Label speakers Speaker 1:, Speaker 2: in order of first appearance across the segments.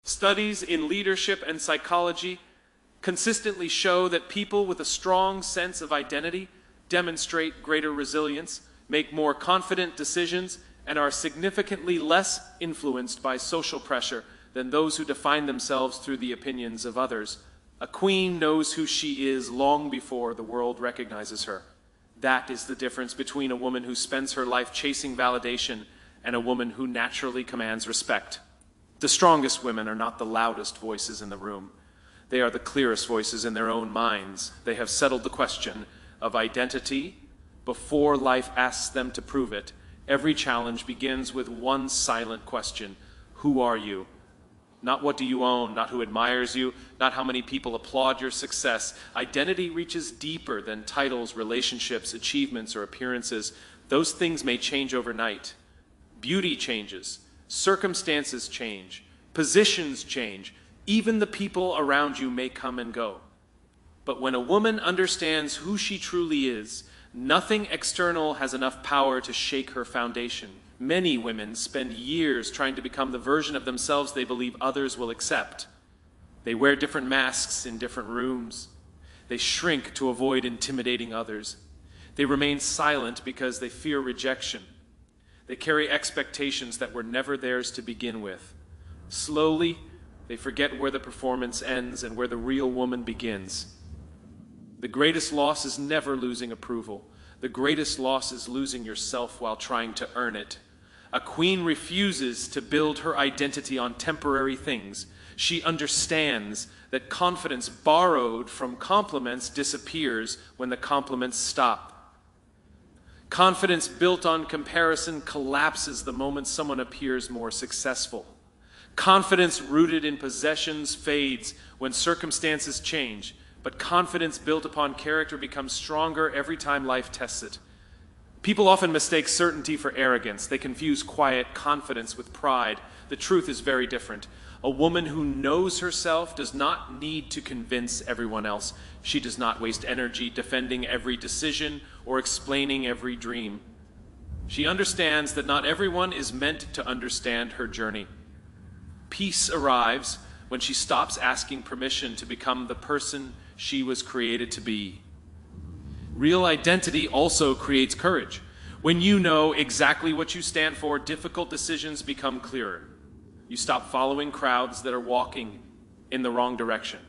Speaker 1: Studies in leadership and psychology consistently show that people with a strong sense of identity demonstrate greater resilience, make more confident decisions, and are significantly less influenced by social pressure than those who define themselves through the opinions of others. A queen knows who she is long before the world recognizes her. That is the difference between a woman who spends her life chasing validation and a woman who naturally commands respect. The strongest women are not the loudest voices in the room. They are the clearest voices in their own minds. They have settled the question of identity before life asks them to prove it. Every challenge begins with one silent question: who are you? Not what do you own, not who admires you, not how many people applaud your success. Identity reaches deeper than titles, relationships, achievements, or appearances. Those things may change overnight. Beauty changes, circumstances change, positions change, even the people around you may come and go. But when a woman understands who she truly is, nothing external has enough power to shake her foundation. Many women spend years trying to become the version of themselves they believe others will accept. They wear different masks in different rooms. They shrink to avoid intimidating others. They remain silent because they fear rejection. They carry expectations that were never theirs to begin with. Slowly, they forget where the performance ends and where the real woman begins. The greatest loss is never losing approval. The greatest loss is losing yourself while trying to earn it. A queen refuses to build her identity on temporary things. She understands that confidence borrowed from compliments disappears when the compliments stop. Confidence built on comparison collapses the moment someone appears more successful. Confidence rooted in possessions fades when circumstances change, but confidence built upon character becomes stronger every time life tests it. People often mistake certainty for arrogance. They confuse quiet confidence with pride. The truth is very different. A woman who knows herself does not need to convince everyone else. She does not waste energy defending every decision or explaining every dream. She understands that not everyone is meant to understand her journey. Peace arrives when she stops asking permission to become the person she was created to be. Real identity also creates courage. When you know exactly what you stand for, difficult decisions become clearer. You stop following crowds that are walking in the wrong direction.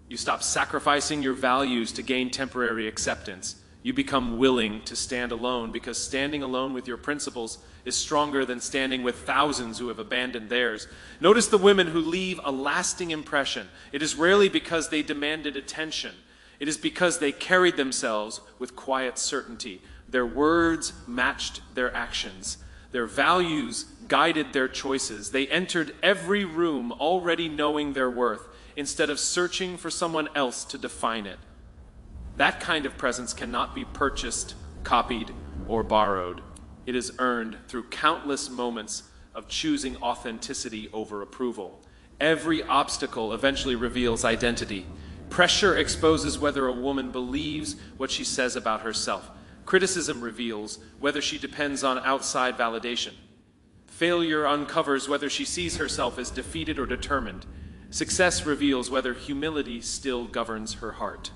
Speaker 1: You stop sacrificing your values to gain temporary acceptance. You become willing to stand alone, because standing alone with your principles is stronger than standing with thousands who have abandoned theirs. Notice the women who leave a lasting impression. It is rarely because they demanded attention. It is because they carried themselves with quiet certainty. Their words matched their actions. Their values guided their choices. They entered every room already knowing their worth, instead of searching for someone else to define it. That kind of presence cannot be purchased, copied, or borrowed. It is earned through countless moments of choosing authenticity over approval. Every obstacle eventually reveals identity. Pressure exposes whether a woman believes what she says about herself. Criticism reveals whether she depends on outside validation. Failure uncovers whether she sees herself as defeated or determined. Success reveals whether humility still governs her heart.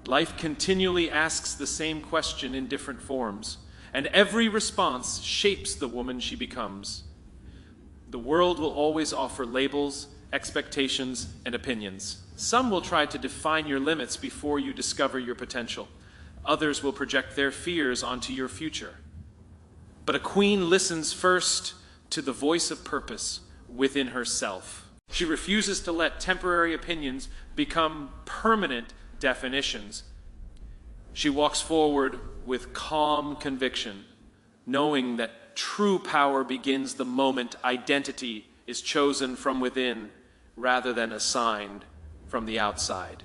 Speaker 1: Life continually asks the same question in different forms, and every response shapes the woman she becomes. The world will always offer labels, expectations, and opinions. Some will try to define your limits before you discover your potential. Others will project their fears onto your future. But a queen listens first to the voice of purpose within herself. She refuses to let temporary opinions become permanent definitions. She walks forward with calm conviction, knowing that true power begins the moment identity is chosen from within rather than assigned from the outside.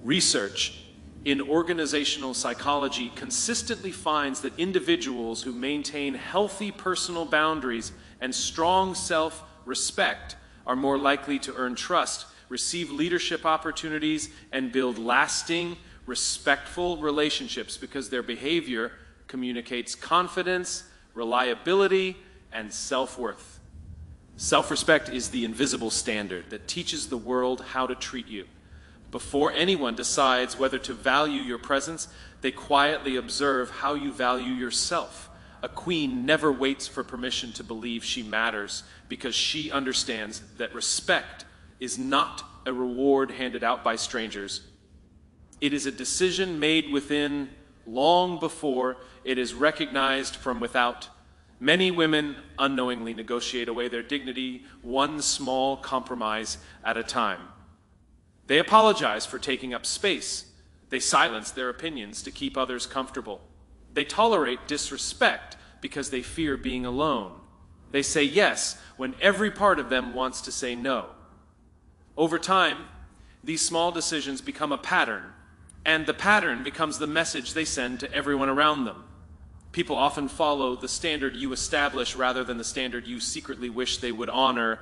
Speaker 1: Research in organizational psychology consistently finds that individuals who maintain healthy personal boundaries and strong self-respect are more likely to earn trust, receive leadership opportunities, and build lasting, respectful relationships, because their behavior communicates confidence, reliability, and self-worth. Self-respect is the invisible standard that teaches the world how to treat you. Before anyone decides whether to value your presence, they quietly observe how you value yourself. A queen never waits for permission to believe she matters because she understands that respect is not a reward handed out by strangers. It is a decision made within long before it is recognized from without. Many women unknowingly negotiate away their dignity one small compromise at a time. They apologize for taking up space. They silence their opinions to keep others comfortable. They tolerate disrespect because they fear being alone. They say yes when every part of them wants to say no. Over time, these small decisions become a pattern, and the pattern becomes the message they send to everyone around them. People often follow the standard you establish rather than the standard you secretly wish they would honor.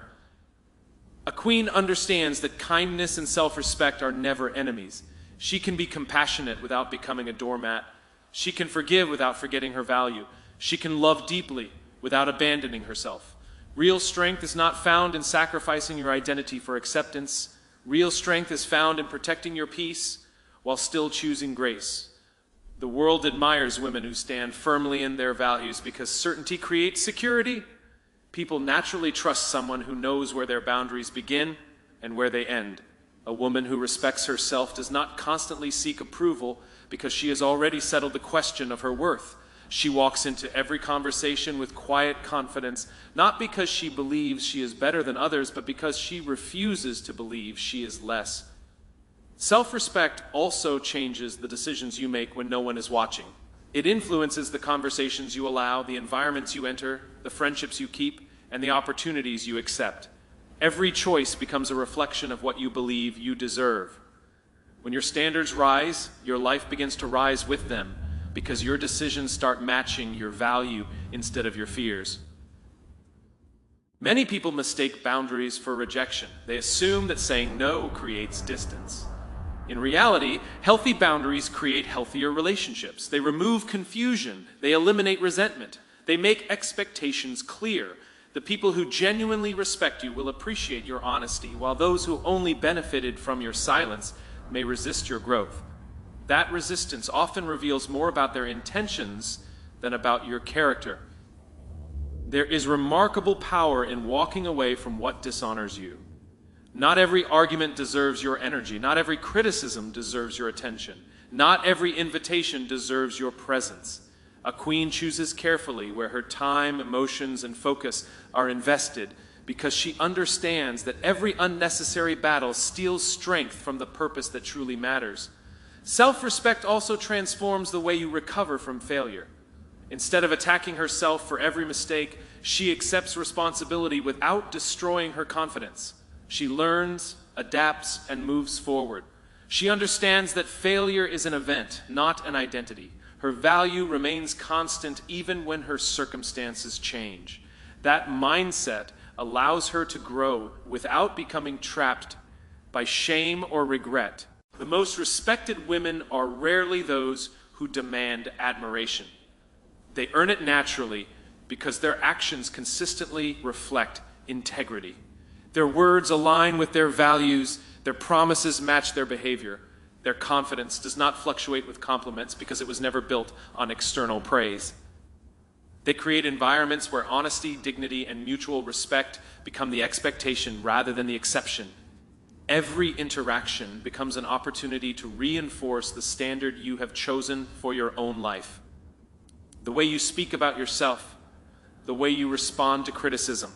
Speaker 1: A queen understands that kindness and self-respect are never enemies. She can be compassionate without becoming a doormat. She can forgive without forgetting her value. She can love deeply without abandoning herself. Real strength is not found in sacrificing your identity for acceptance. Real strength is found in protecting your peace while still choosing grace. The world admires women who stand firmly in their values because certainty creates security. People naturally trust someone who knows where their boundaries begin and where they end. A woman who respects herself does not constantly seek approval because she has already settled the question of her worth. She walks into every conversation with quiet confidence, not because she believes she is better than others, but because she refuses to believe she is less. Self-respect also changes the decisions you make when no one is watching. It influences the conversations you allow, the environments you enter, the friendships you keep, and the opportunities you accept. Every choice becomes a reflection of what you believe you deserve. When your standards rise, your life begins to rise with them, because your decisions start matching your value instead of your fears. Many people mistake boundaries for rejection. They assume that saying no creates distance. In reality, healthy boundaries create healthier relationships. They remove confusion. They eliminate resentment. They make expectations clear. The people who genuinely respect you will appreciate your honesty, while those who only benefited from your silence may resist your growth. That resistance often reveals more about their intentions than about your character. There is remarkable power in walking away from what dishonors you. Not every argument deserves your energy. Not every criticism deserves your attention. Not every invitation deserves your presence. A queen chooses carefully where her time, emotions, and focus are invested because she understands that every unnecessary battle steals strength from the purpose that truly matters. Self-respect also transforms the way you recover from failure. Instead of attacking herself for every mistake, she accepts responsibility without destroying her confidence. She learns, adapts, and moves forward. She understands that failure is an event, not an identity. Her value remains constant even when her circumstances change. That mindset allows her to grow without becoming trapped by shame or regret. The most respected women are rarely those who demand admiration. They earn it naturally because their actions consistently reflect integrity. Their words align with their values, their promises match their behavior. Their confidence does not fluctuate with compliments because it was never built on external praise. They create environments where honesty, dignity, and mutual respect become the expectation rather than the exception. Every interaction becomes an opportunity to reinforce the standard you have chosen for your own life. The way you speak about yourself, the way you respond to criticism,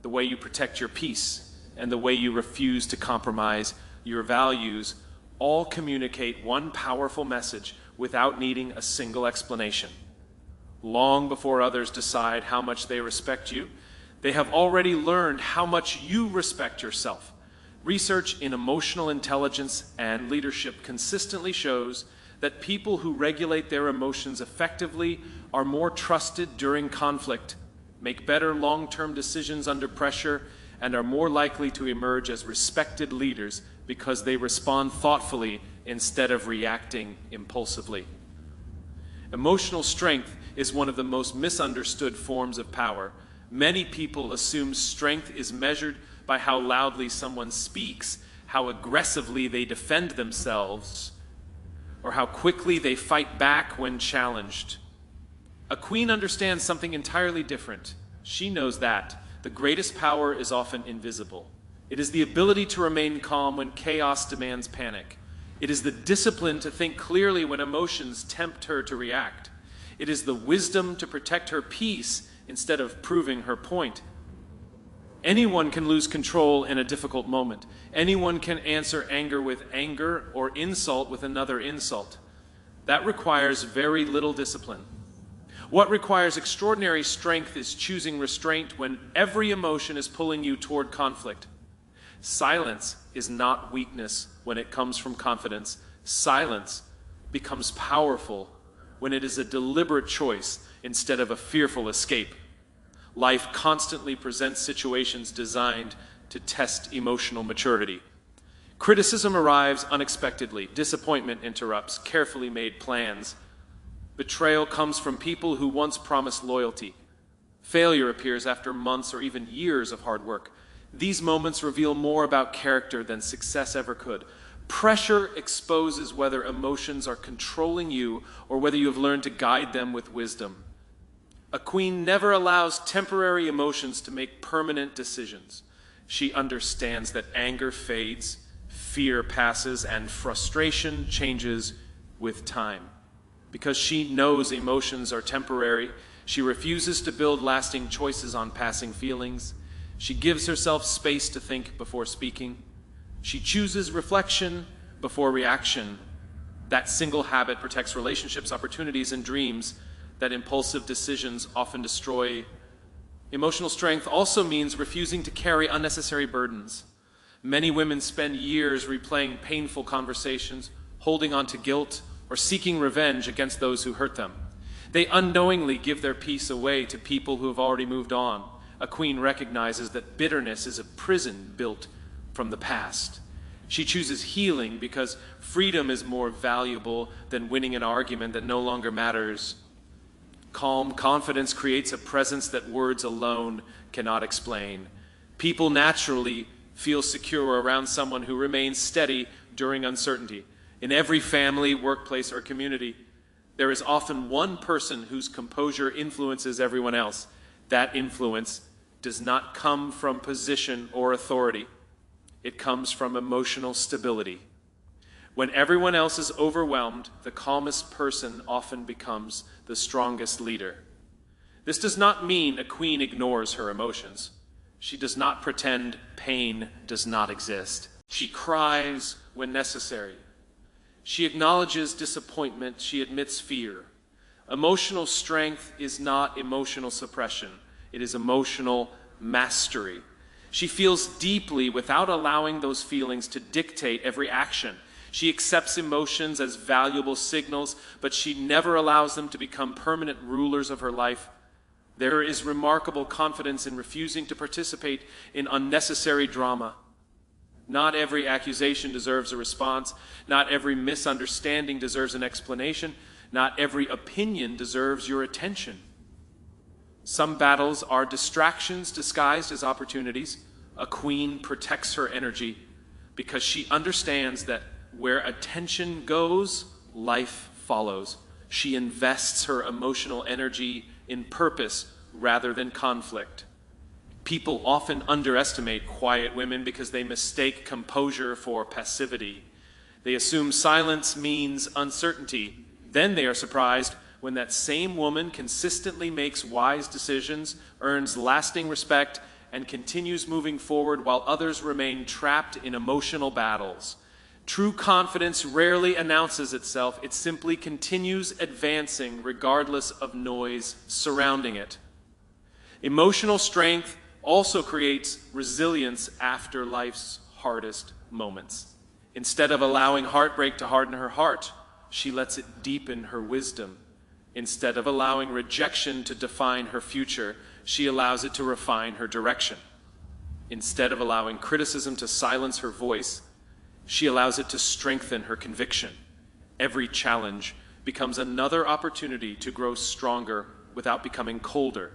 Speaker 1: the way you protect your peace, and the way you refuse to compromise your values all communicate one powerful message without needing a single explanation. Long before others decide how much they respect you, they have already learned how much you respect yourself. Research in emotional intelligence and leadership consistently shows that people who regulate their emotions effectively are more trusted during conflict, make better long-term decisions under pressure, and are more likely to emerge as respected leaders because they respond thoughtfully instead of reacting impulsively. Emotional strength is one of the most misunderstood forms of power. Many people assume strength is measured by how loudly someone speaks, how aggressively they defend themselves, or how quickly they fight back when challenged. A queen understands something entirely different. She knows that the greatest power is often invisible. It is the ability to remain calm when chaos demands panic. It is the discipline to think clearly when emotions tempt her to react. It is the wisdom to protect her peace instead of proving her point. Anyone can lose control in a difficult moment. Anyone can answer anger with anger or insult with another insult. That requires very little discipline. What requires extraordinary strength is choosing restraint when every emotion is pulling you toward conflict. Silence is not weakness when it comes from confidence. Silence becomes powerful when it is a deliberate choice instead of a fearful escape. Life constantly presents situations designed to test emotional maturity. Criticism arrives unexpectedly. Disappointment interrupts carefully made plans. Betrayal comes from people who once promised loyalty. Failure appears after months or even years of hard work. These moments reveal more about character than success ever could. Pressure exposes whether emotions are controlling you or whether you have learned to guide them with wisdom. A queen never allows temporary emotions to make permanent decisions. She understands that anger fades, fear passes, and frustration changes with time. Because she knows emotions are temporary, she refuses to build lasting choices on passing feelings. She gives herself space to think before speaking. She chooses reflection before reaction. That single habit protects relationships, opportunities, and dreams that impulsive decisions often destroy. Emotional strength also means refusing to carry unnecessary burdens. Many women spend years replaying painful conversations, holding on to guilt, or seeking revenge against those who hurt them. They unknowingly give their peace away to people who have already moved on. A queen recognizes that bitterness is a prison built from the past. She chooses healing because freedom is more valuable than winning an argument that no longer matters. Calm confidence creates a presence that words alone cannot explain. People naturally feel secure around someone who remains steady during uncertainty. In every family, workplace, or community, there is often one person whose composure influences everyone else. That influence does not come from position or authority. It comes from emotional stability. When everyone else is overwhelmed, the calmest person often becomes the strongest leader. This does not mean a queen ignores her emotions. She does not pretend pain does not exist. She cries when necessary. She acknowledges disappointment. She admits fear. Emotional strength is not emotional suppression. It is emotional mastery. She feels deeply without allowing those feelings to dictate every action. She accepts emotions as valuable signals, but she never allows them to become permanent rulers of her life. There is remarkable confidence in refusing to participate in unnecessary drama. Not every accusation deserves a response. Not every misunderstanding deserves an explanation. Not every opinion deserves your attention. Some battles are distractions disguised as opportunities. A queen protects her energy because she understands that where attention goes, life follows. She invests her emotional energy in purpose rather than conflict. People often underestimate quiet women because they mistake composure for passivity. They assume silence means uncertainty. Then they are surprised when that same woman consistently makes wise decisions, earns lasting respect, and continues moving forward while others remain trapped in emotional battles. True confidence rarely announces itself. It simply continues advancing regardless of noise surrounding it. Emotional strength also creates resilience after life's hardest moments. Instead of allowing heartbreak to harden her heart, she lets it deepen her wisdom. Instead of allowing rejection to define her future, she allows it to refine her direction. Instead of allowing criticism to silence her voice, she allows it to strengthen her conviction. Every challenge becomes another opportunity to grow stronger without becoming colder.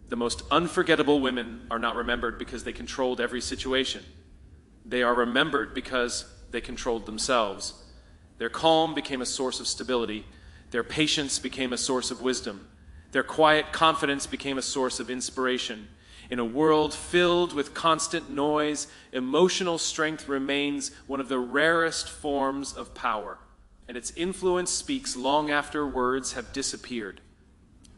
Speaker 1: The most unforgettable women are not remembered because they controlled every situation. They are remembered because they controlled themselves. Their calm became a source of stability. Their patience became a source of wisdom. Their quiet confidence became a source of inspiration. In a world filled with constant noise, emotional strength remains one of the rarest forms of power, and its influence speaks long after words have disappeared.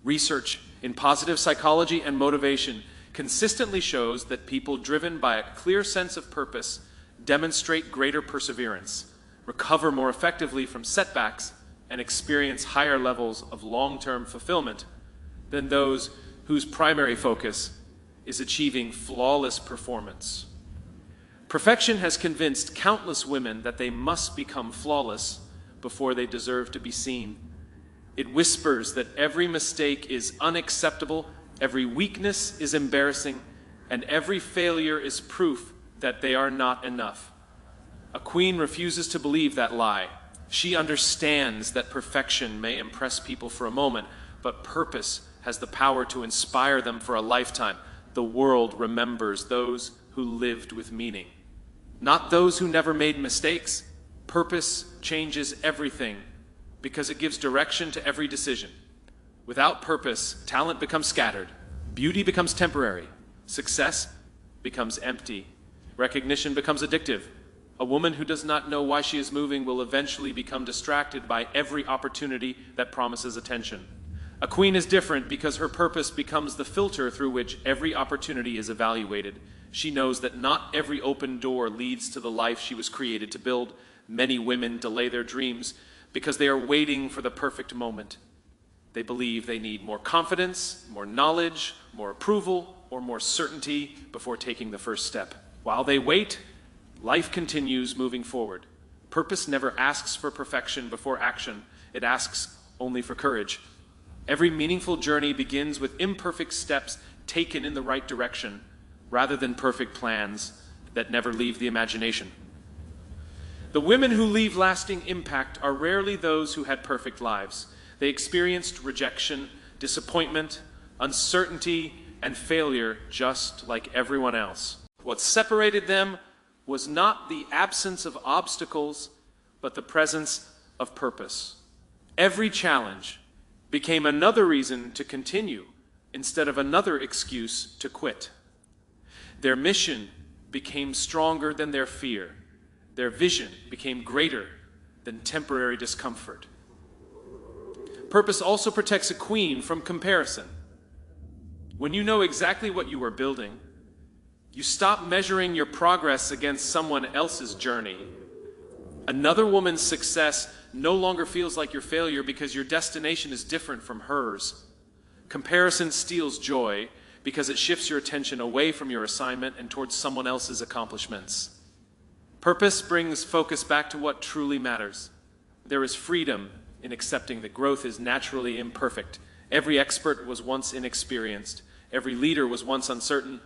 Speaker 1: Research in positive psychology and motivation consistently shows that people driven by a clear sense of purpose demonstrate greater perseverance, recover more effectively from setbacks, and experience higher levels of long-term fulfillment than those whose primary focus is achieving flawless performance. Perfection has convinced countless women that they must become flawless before they deserve to be seen. It whispers that every mistake is unacceptable, every weakness is embarrassing, and every failure is proof that they are not enough. A queen refuses to believe that lie. She understands that perfection may impress people for a moment, but purpose has the power to inspire them for a lifetime. The world remembers those who lived with meaning, not those who never made mistakes. Purpose changes everything because it gives direction to every decision. Without purpose, talent becomes scattered, beauty becomes temporary, success becomes empty, recognition becomes addictive. A woman who does not know why she is moving will eventually become distracted by every opportunity that promises attention. A queen is different because her purpose becomes the filter through which every opportunity is evaluated. She knows that not every open door leads to the life she was created to build. Many women delay their dreams because they are waiting for the perfect moment. They believe they need more confidence, more knowledge, more approval, or more certainty before taking the first step. While they wait, life continues moving forward. Purpose never asks for perfection before action. It asks only for courage. Every meaningful journey begins with imperfect steps taken in the right direction, rather than perfect plans that never leave the imagination. The women who leave lasting impact are rarely those who had perfect lives. They experienced rejection, disappointment, uncertainty, and failure just like everyone else. What separated them was not the absence of obstacles, but the presence of purpose. Every challenge became another reason to continue instead of another excuse to quit. Their mission became stronger than their fear. Their vision became greater than temporary discomfort. Purpose also protects a queen from comparison. When you know exactly what you are building, you stop measuring your progress against someone else's journey. Another woman's success no longer feels like your failure because your destination is different from hers. Comparison steals joy because it shifts your attention away from your assignment and towards someone else's accomplishments. Purpose brings focus back to what truly matters. There is freedom in accepting that growth is naturally imperfect. Every expert was once inexperienced. Every leader was once uncertain.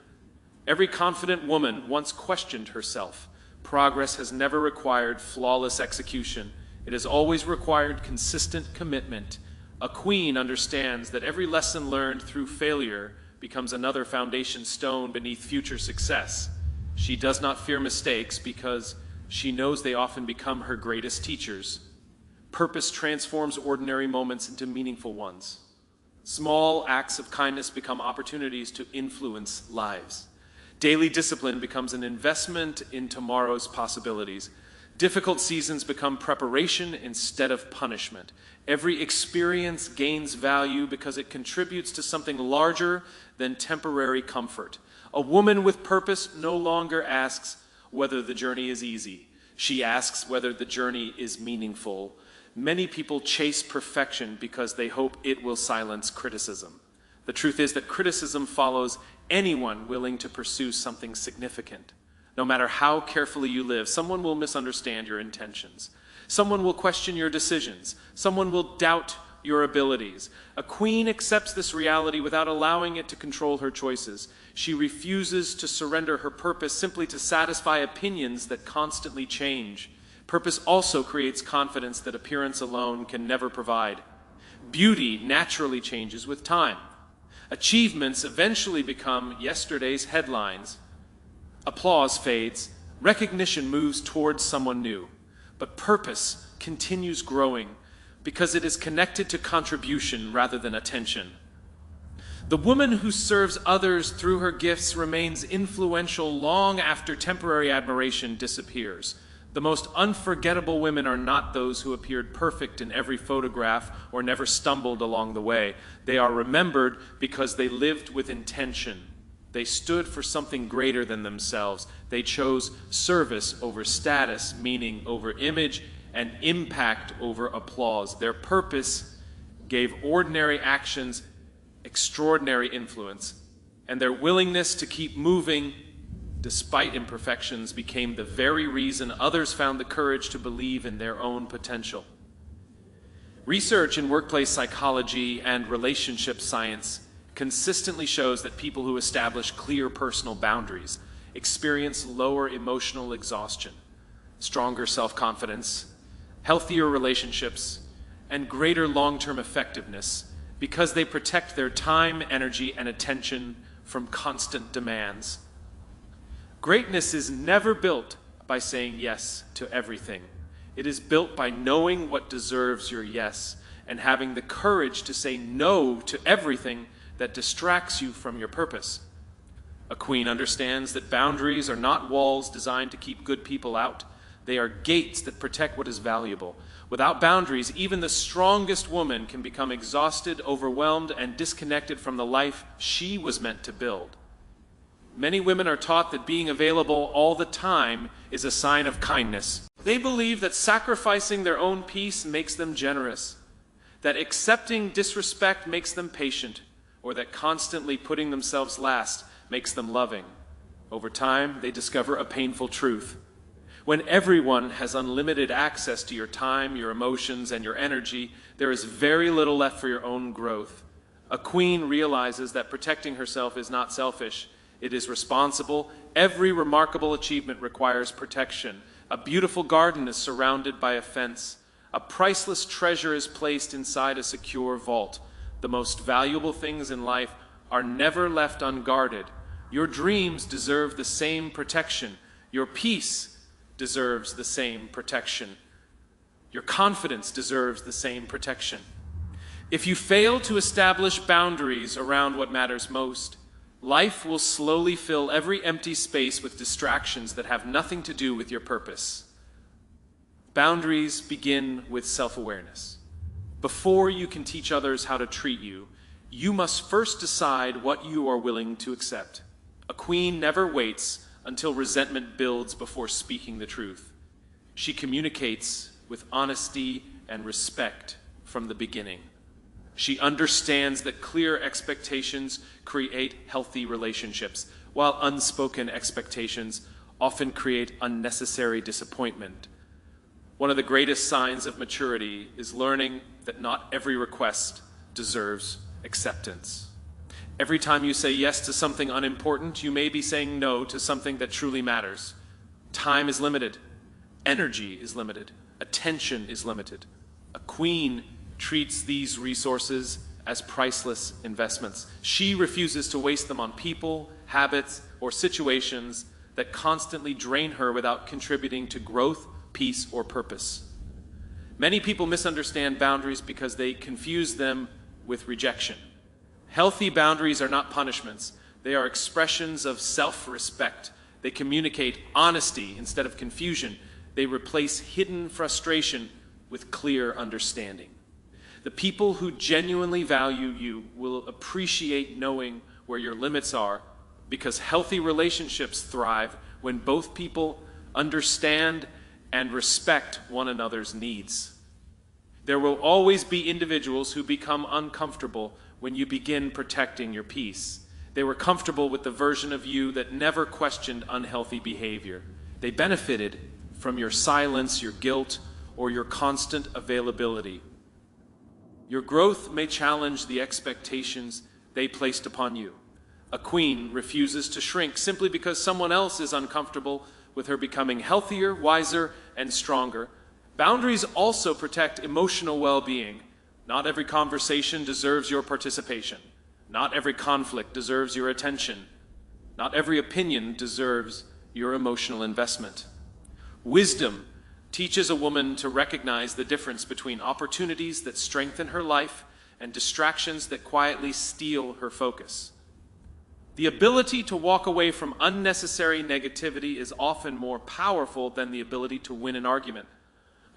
Speaker 1: Every confident woman once questioned herself. Progress has never required flawless execution. It has always required consistent commitment. A queen understands that every lesson learned through failure becomes another foundation stone beneath future success. She does not fear mistakes because she knows they often become her greatest teachers. Purpose transforms ordinary moments into meaningful ones. Small acts of kindness become opportunities to influence lives. Daily discipline becomes an investment in tomorrow's possibilities. Difficult seasons become preparation instead of punishment. Every experience gains value because it contributes to something larger than temporary comfort. A woman with purpose no longer asks whether the journey is easy. She asks whether the journey is meaningful. Many people chase perfection because they hope it will silence criticism. The truth is that criticism follows anyone willing to pursue something significant. No matter how carefully you live, someone will misunderstand your intentions. Someone will question your decisions. Someone will doubt your abilities. A queen accepts this reality without allowing it to control her choices. She refuses to surrender her purpose simply to satisfy opinions that constantly change. Purpose also creates confidence that appearance alone can never provide. Beauty naturally changes with time. Achievements eventually become yesterday's headlines. Applause fades. Recognition moves towards someone new. But purpose continues growing because it is connected to contribution rather than attention. The woman who serves others through her gifts remains influential long after temporary admiration disappears. The most unforgettable women are not those who appeared perfect in every photograph or never stumbled along the way. They are remembered because they lived with intention. They stood for something greater than themselves. They chose service over status, meaning over image, and impact over applause. Their purpose gave ordinary actions extraordinary influence, and their willingness to keep moving despite imperfections became the very reason others found the courage to believe in their own potential. Research in workplace psychology and relationship science consistently shows that people who establish clear personal boundaries experience lower emotional exhaustion, stronger self-confidence, healthier relationships, and greater long-term effectiveness because they protect their time, energy, and attention from constant demands. Greatness is never built by saying yes to everything. It is built by knowing what deserves your yes and having the courage to say no to everything that distracts you from your purpose. A queen understands that boundaries are not walls designed to keep good people out. They are gates that protect what is valuable. Without boundaries, even the strongest woman can become exhausted, overwhelmed, and disconnected from the life she was meant to build. Many women are taught that being available all the time is a sign of kindness. They believe that sacrificing their own peace makes them generous, that accepting disrespect makes them patient, or that constantly putting themselves last makes them loving. Over time, they discover a painful truth. When everyone has unlimited access to your time, your emotions, and your energy, there is very little left for your own growth. A queen realizes that protecting herself is not selfish. It is responsible. Every remarkable achievement requires protection. A beautiful garden is surrounded by a fence. A priceless treasure is placed inside a secure vault. The most valuable things in life are never left unguarded. Your dreams deserve the same protection. Your peace deserves the same protection. Your confidence deserves the same protection. If you fail to establish boundaries around what matters most, life will slowly fill every empty space with distractions that have nothing to do with your purpose. Boundaries begin with self-awareness. Before you can teach others how to treat you, you must first decide what you are willing to accept. A queen never waits until resentment builds before speaking the truth. She communicates with honesty and respect from the beginning. She understands that clear expectations create healthy relationships, while unspoken expectations often create unnecessary disappointment. One of the greatest signs of maturity is learning that not every request deserves acceptance. Every time you say yes to something unimportant, you may be saying no to something that truly matters. Time is limited. Energy is limited. Attention is limited. A queen treats these resources as priceless investments. She refuses to waste them on people, habits, or situations that constantly drain her without contributing to growth, peace, or purpose. Many people misunderstand boundaries because they confuse them with rejection. Healthy boundaries are not punishments. They are expressions of self-respect. They communicate honesty instead of confusion. They replace hidden frustration with clear understanding. The people who genuinely value you will appreciate knowing where your limits are, because healthy relationships thrive when both people understand and respect one another's needs. There will always be individuals who become uncomfortable when you begin protecting your peace. They were comfortable with the version of you that never questioned unhealthy behavior. They benefited from your silence, your guilt, or your constant availability. Your growth may challenge the expectations they placed upon you. A queen refuses to shrink simply because someone else is uncomfortable with her becoming healthier, wiser, and stronger. Boundaries also protect emotional well-being. Not every conversation deserves your participation. Not every conflict deserves your attention. Not every opinion deserves your emotional investment. Wisdom teaches a woman to recognize the difference between opportunities that strengthen her life and distractions that quietly steal her focus. The ability to walk away from unnecessary negativity is often more powerful than the ability to win an argument.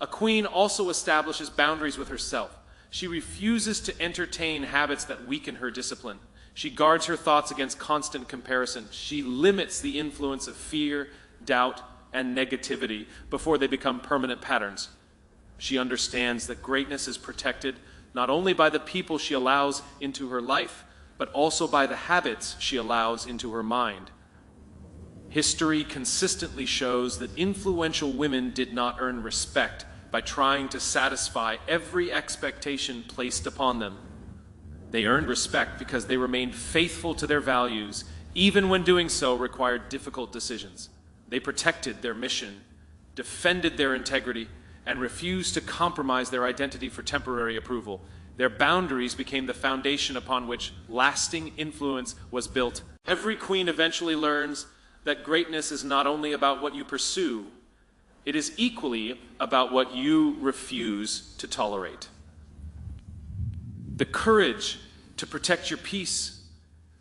Speaker 1: A queen also establishes boundaries with herself. She refuses to entertain habits that weaken her discipline. She guards her thoughts against constant comparison. She limits the influence of fear, doubt, and negativity before they become permanent patterns. She understands that greatness is protected not only by the people she allows into her life, but also by the habits she allows into her mind. History consistently shows that influential women did not earn respect by trying to satisfy every expectation placed upon them. They earned respect because they remained faithful to their values, even when doing so required difficult decisions. They protected their mission, defended their integrity, and refused to compromise their identity for temporary approval. Their boundaries became the foundation upon which lasting influence was built. Every queen eventually learns that greatness is not only about what you pursue, it is equally about what you refuse to tolerate. The courage to protect your peace,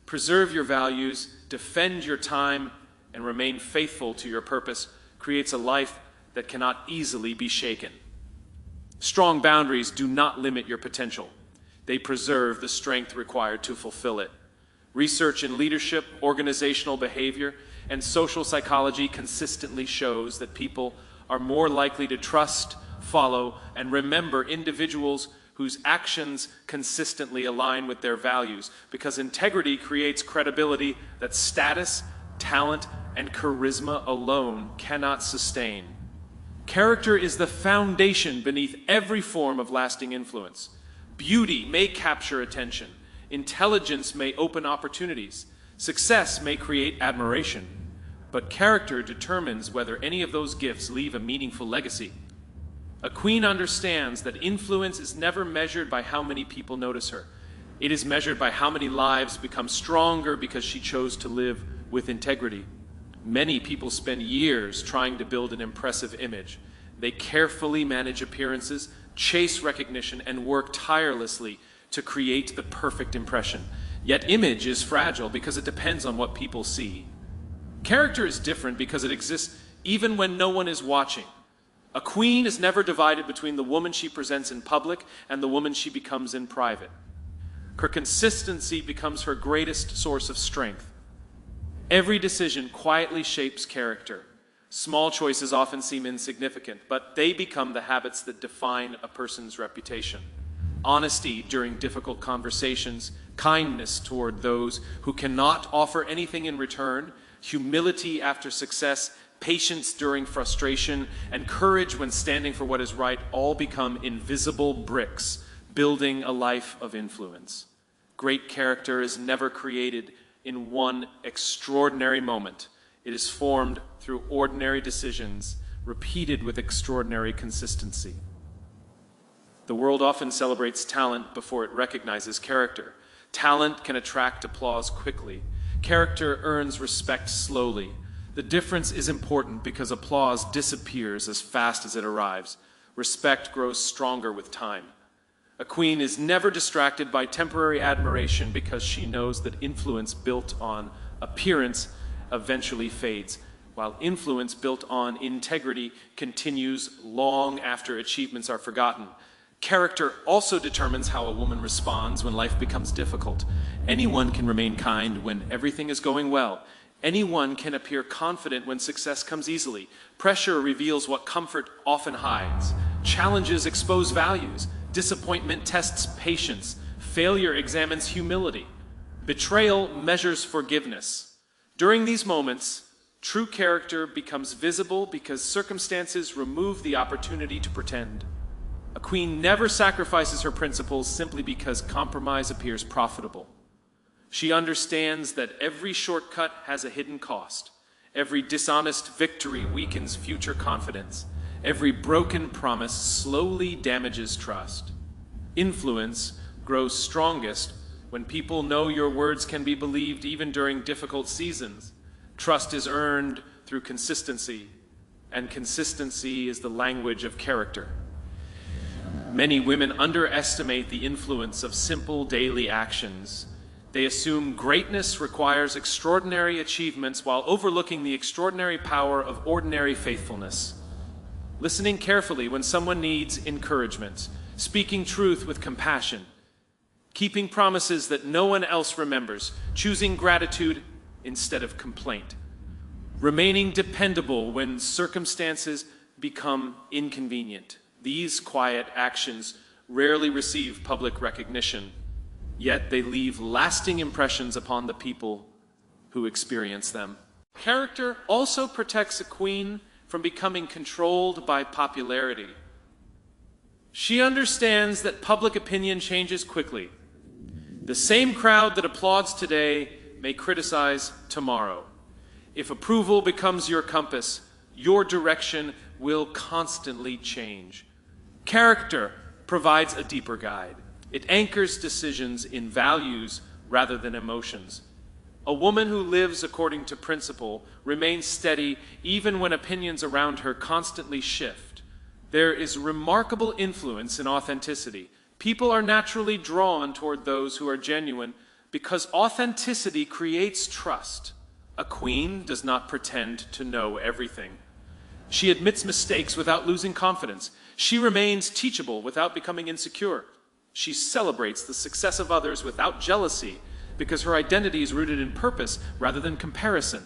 Speaker 1: preserve your values, defend your time, and remain faithful to your purpose creates a life that cannot easily be shaken. Strong boundaries do not limit your potential. They preserve the strength required to fulfill it. Research in leadership, organizational behavior, and social psychology consistently shows that people are more likely to trust, follow, and remember individuals whose actions consistently align with their values, because integrity creates credibility that status, talent, and charisma alone cannot sustain. Character is the foundation beneath every form of lasting influence. Beauty may capture attention. Intelligence may open opportunities. Success may create admiration. But character determines whether any of those gifts leave a meaningful legacy. A queen understands that influence is never measured by how many people notice her. It is measured by how many lives become stronger because she chose to live with integrity. Many people spend years trying to build an impressive image. They carefully manage appearances, chase recognition, and work tirelessly to create the perfect impression. Yet image is fragile because it depends on what people see. Character is different because it exists even when no one is watching. A queen is never divided between the woman she presents in public and the woman she becomes in private. Her consistency becomes her greatest source of strength. Every decision quietly shapes character. Small choices often seem insignificant, but they become the habits that define a person's reputation. Honesty during difficult conversations, kindness toward those who cannot offer anything in return, humility after success, patience during frustration, and courage when standing for what is right all become invisible bricks, building a life of influence. Great character is never created in one extraordinary moment. It is formed through ordinary decisions, repeated with extraordinary consistency. The world often celebrates talent before it recognizes character. Talent can attract applause quickly. Character earns respect slowly. The difference is important because applause disappears as fast as it arrives. Respect grows stronger with time. A queen is never distracted by temporary admiration because she knows that influence built on appearance eventually fades, while influence built on integrity continues long after achievements are forgotten. Character also determines how a woman responds when life becomes difficult. Anyone can remain kind when everything is going well. Anyone can appear confident when success comes easily. Pressure reveals what comfort often hides. Challenges expose values. Disappointment tests patience. Failure examines humility. Betrayal measures forgiveness. During these moments, true character becomes visible because circumstances remove the opportunity to pretend. A queen never sacrifices her principles simply because compromise appears profitable. She understands that every shortcut has a hidden cost. Every dishonest victory weakens future confidence. Every broken promise slowly damages trust. Influence grows strongest When people know your words can be believed even during difficult seasons, trust is earned through consistency, and consistency is the language of character. Many women underestimate the influence of simple daily actions. They assume greatness requires extraordinary achievements while overlooking the extraordinary power of ordinary faithfulness. Listening carefully when someone needs encouragement, speaking truth with compassion, keeping promises that no one else remembers, choosing gratitude instead of complaint, remaining dependable when circumstances become inconvenient. These quiet actions rarely receive public recognition, yet they leave lasting impressions upon the people who experience them. Character also protects a queen from becoming controlled by popularity. She understands that public opinion changes quickly. The same crowd that applauds today may criticize tomorrow. If approval becomes your compass, your direction will constantly change. Character provides a deeper guide. It anchors decisions in values rather than emotions. A woman who lives according to principle remains steady even when opinions around her constantly shift. There is remarkable influence in authenticity. People are naturally drawn toward those who are genuine because authenticity creates trust. A queen does not pretend to know everything. She admits mistakes without losing confidence. She remains teachable without becoming insecure. She celebrates the success of others without jealousy because her identity is rooted in purpose rather than comparison.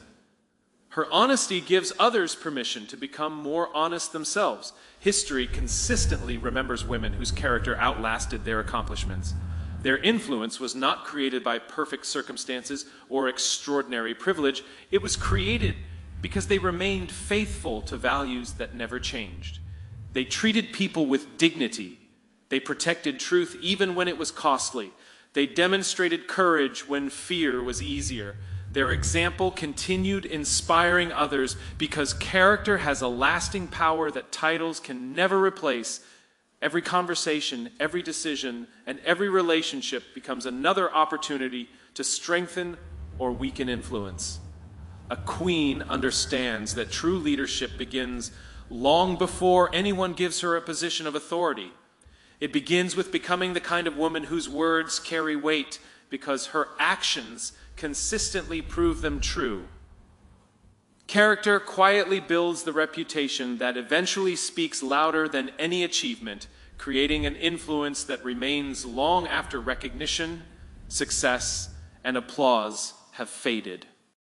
Speaker 1: Her honesty gives others permission to become more honest themselves. History consistently remembers women whose character outlasted their accomplishments. Their influence was not created by perfect circumstances or extraordinary privilege. It was created because they remained faithful to values that never changed. They treated people with dignity. They protected truth even when it was costly. They demonstrated courage when fear was easier. Their example continued inspiring others because character has a lasting power that titles can never replace. Every conversation, every decision, and every relationship becomes another opportunity to strengthen or weaken influence. A queen understands that true leadership begins long before anyone gives her a position of authority. It begins with becoming the kind of woman whose words carry weight because her actions consistently prove them true. Character quietly builds the reputation that eventually speaks louder than any achievement, creating an influence that remains long after recognition, success, and applause have faded.